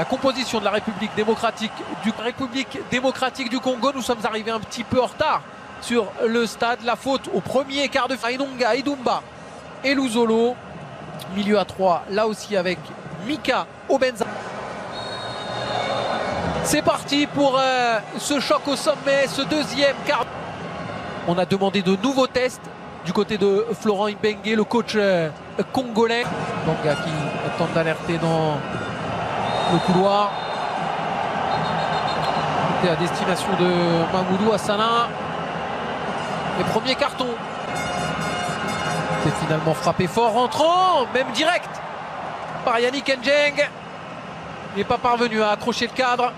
composition de la République démocratique du Congo. Nous sommes arrivés un petit peu en retard sur le stade. La faute au premier quart de finale. Enonga, Idumba et Luzolo. Milieu à 3, là aussi avec Mika Obenza. C'est parti pour ce choc au sommet, ce deuxième quart. On a demandé de nouveaux tests du côté de Florent Ibenge, le coach congolais. Banga qui tente d'alerter dans le couloir. C'était à destination de Mamoudou Hassana. Les premiers cartons. C'est finalement frappé fort, rentrant, même direct, par Yannick Njeng. Il n'est pas parvenu à accrocher le cadre.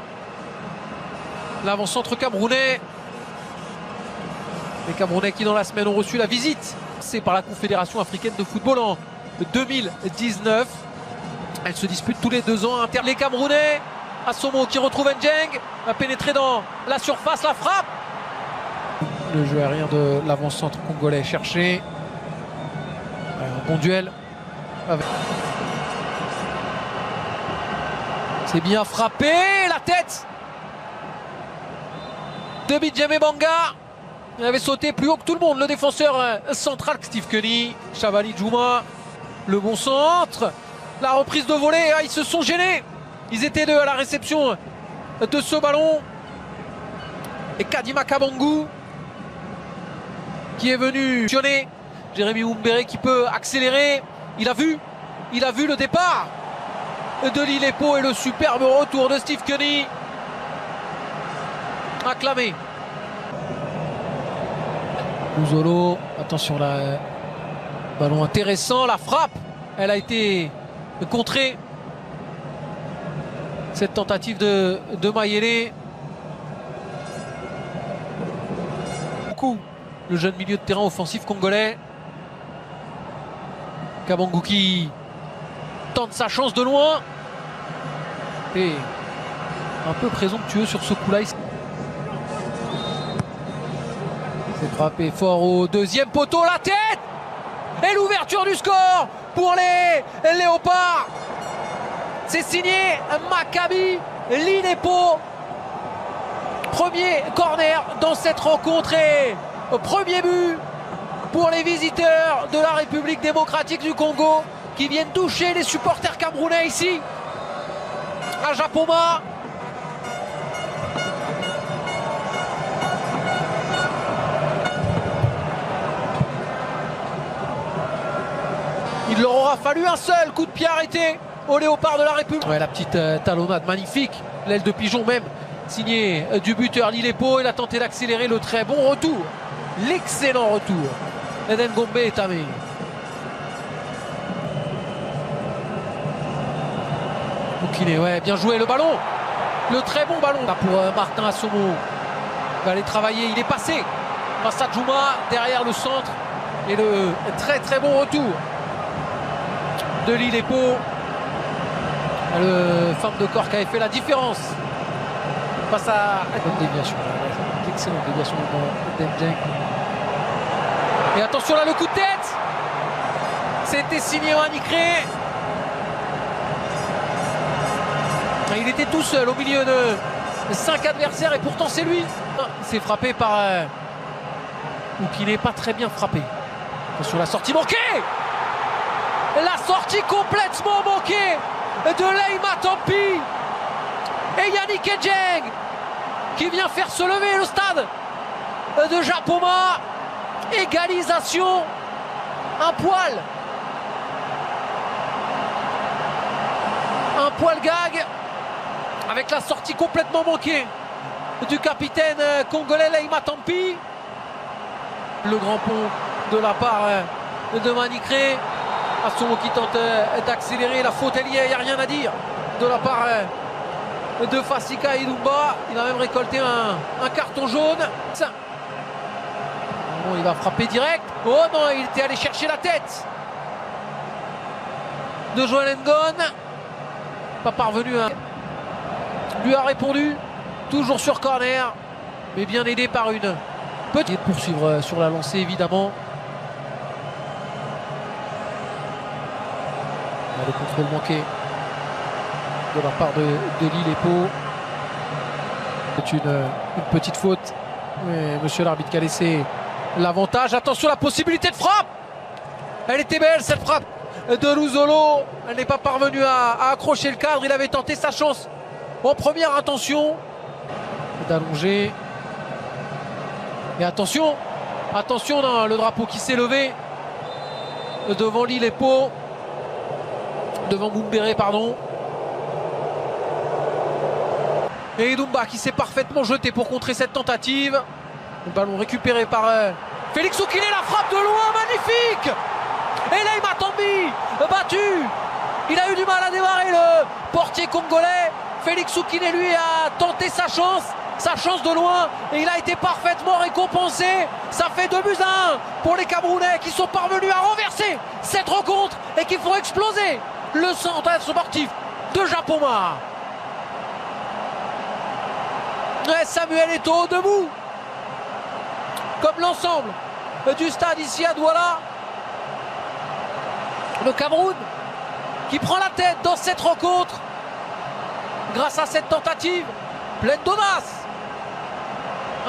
L'avant-centre camerounais. Les Camerounais qui dans la semaine ont reçu la visite. C'est par la Confédération africaine de football en 2019. Elle se dispute tous les 2 ans. Les Camerounais, Asomo qui retrouve Njeng, va pénétrer dans la surface, la frappe. Le jeu aérien de l'avant-centre congolais cherché. Un bon duel. C'est bien frappé, la tête de Bijeme Banga. Il avait sauté plus haut que tout le monde, le défenseur central Steve Kenny. Chavali Djouma, le bon centre. La reprise de volée, ils se sont gênés. Ils étaient deux à la réception de ce ballon. Et Kadima Kabangu qui est venu pionner. Jérémy Oumbéré qui peut accélérer. Il a vu le départ de Lilepo et le superbe retour de Steve Kenny. Acclamé. Luzolo, attention là, ballon intéressant, la frappe, elle a été contrée. Cette tentative de Mayele. Beaucoup, le jeune milieu de terrain offensif congolais. Kabangu qui tente sa chance de loin. Et un peu présomptueux sur ce coup-là. C'est frappé fort au deuxième poteau, la tête. Et l'ouverture du score pour les Léopards. C'est signé Maccabi Linepo. Premier corner dans cette rencontre et premier but pour les visiteurs de la République démocratique du Congo qui viennent toucher les supporters camerounais ici à Japoma. Il leur aura fallu un seul coup de pied arrêté au Léopard de la République. Ouais, la petite talonnade magnifique, l'aile de pigeon même, signé du buteur Lilepo. Il a tenté d'accélérer, le très bon retour, l'excellent retour Eden Gombe et Tamé. Boukine, ouais, bien joué le ballon, le très bon ballon là pour Martin Asomo. Il va aller travailler, il est passé face à Djouma derrière le centre et le très très bon retour de Lilepo. Le femme de corps qui avait fait la différence face à bonne déviation, excellente déviation de Njeng. Et attention là, le coup de tête, c'était signé Manicré. Il était tout seul au milieu de 5 adversaires et pourtant c'est lui. C'est frappé par ou qui n'est pas très bien frappé. Attention la sortie manquée. La sortie complètement manquée de Leima Tampi et Yannick Njeng qui vient faire se lever le stade de Japoma. Égalisation, un poil gag avec la sortie complètement manquée du capitaine congolais Leima Tampi. Le grand pont de la part de Manicré. Asomo qui tente d'accélérer, la faute est liée, il n'y a rien à dire de la part de Fasika Idumba. Il a même récolté un carton jaune. Bon, il va frapper direct. Oh non, il était allé chercher la tête de Joël Ngon. Pas parvenu à... Lui a répondu, toujours sur corner, mais bien aidé par une petite poursuivre sur la lancée évidemment. Le contrôle manqué de la part de Lille et Pau. C'est une petite faute. Mais monsieur l'arbitre qui a laissé l'avantage. Attention, la possibilité de frappe. Elle était belle cette frappe de Luzolo. Elle n'est pas parvenue à accrocher le cadre. Il avait tenté sa chance en première intention d'allonger. Et attention, attention dans le drapeau qui s'est levé devant Lille et Pau. Devant Mumbere, pardon. Et Idumba qui s'est parfaitement jeté pour contrer cette tentative. Le ballon récupéré par Félix Oukine, la frappe de loin, magnifique. Et là, Matambi, battu. Il a eu du mal à démarrer le portier congolais. Félix Oukine, lui, a tenté sa chance de loin. Et il a été parfaitement récompensé. Ça fait 2-1 pour les Camerounais qui sont parvenus à renverser cette rencontre et qui font exploser le centre sportif de Japoma. Samuel Eto'o debout, comme l'ensemble du stade ici à Douala. Le Cameroun qui prend la tête dans cette rencontre grâce à cette tentative pleine d'audace.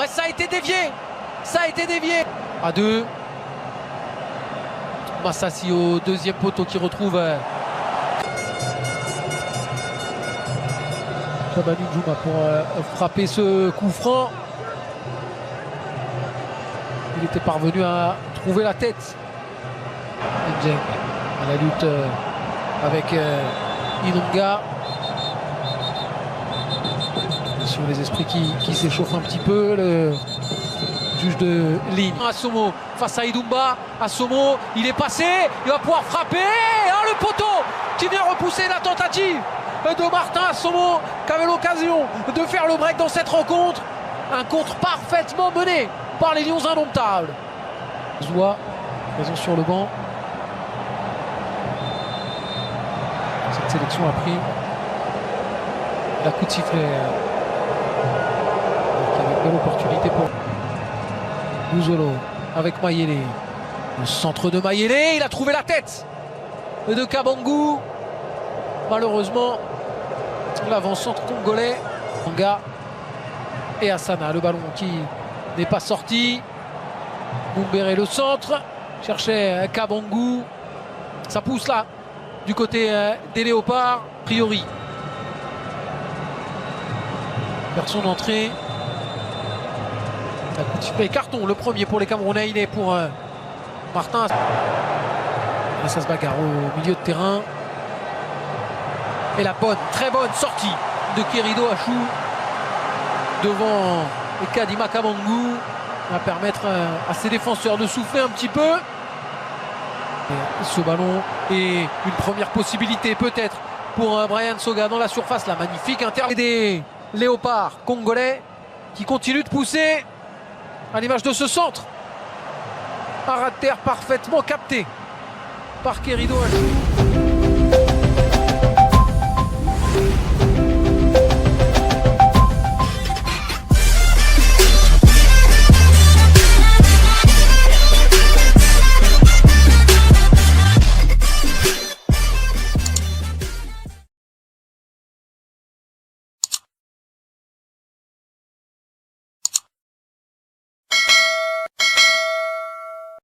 Ça a été dévié. Ça a été dévié. À 2. Massassi au deuxième poteau qui retrouve Shabani Djouma pour frapper ce coup franc. Il était parvenu à trouver la tête. Njeng à la lutte avec Inonga. Sur les esprits qui s'échauffent un petit peu. Le juge de ligne. Assomo face à Idumba. Assomo, il est passé. Il va pouvoir frapper. Le poteau qui vient repousser la tentative de Martin Assomo, qui avait l'occasion de faire le break dans cette rencontre. Un contre parfaitement mené par les Lions indomptables. Zoua, présent sur le banc. Cette sélection a pris la coup de sifflet. Avec belle opportunité pour Luzolo avec Mayele. Le centre de Mayele, il a trouvé la tête de Kabangu. Malheureusement, l'avant-centre congolais, Anga et Asana. Le ballon qui n'est pas sorti. Mumbere le centre. Cherchait Kabangu. Ça pousse là du côté des Léopards. Priori. Personne d'entrée. Un coup de sifflet. Carton, le premier pour les Camerounais. Il est pour Martin. Et ça se bagarre au milieu de terrain. Et la bonne, très bonne sortie de Kerido Achou devant Kadima Kabangu va permettre à ses défenseurs de souffler un petit peu. Et ce ballon est une première possibilité peut-être pour Brian Soga dans la surface. La magnifique interview des Léopards congolais qui continuent de pousser à l'image de ce centre. Un ras de terre parfaitement capté par Kerido Achou.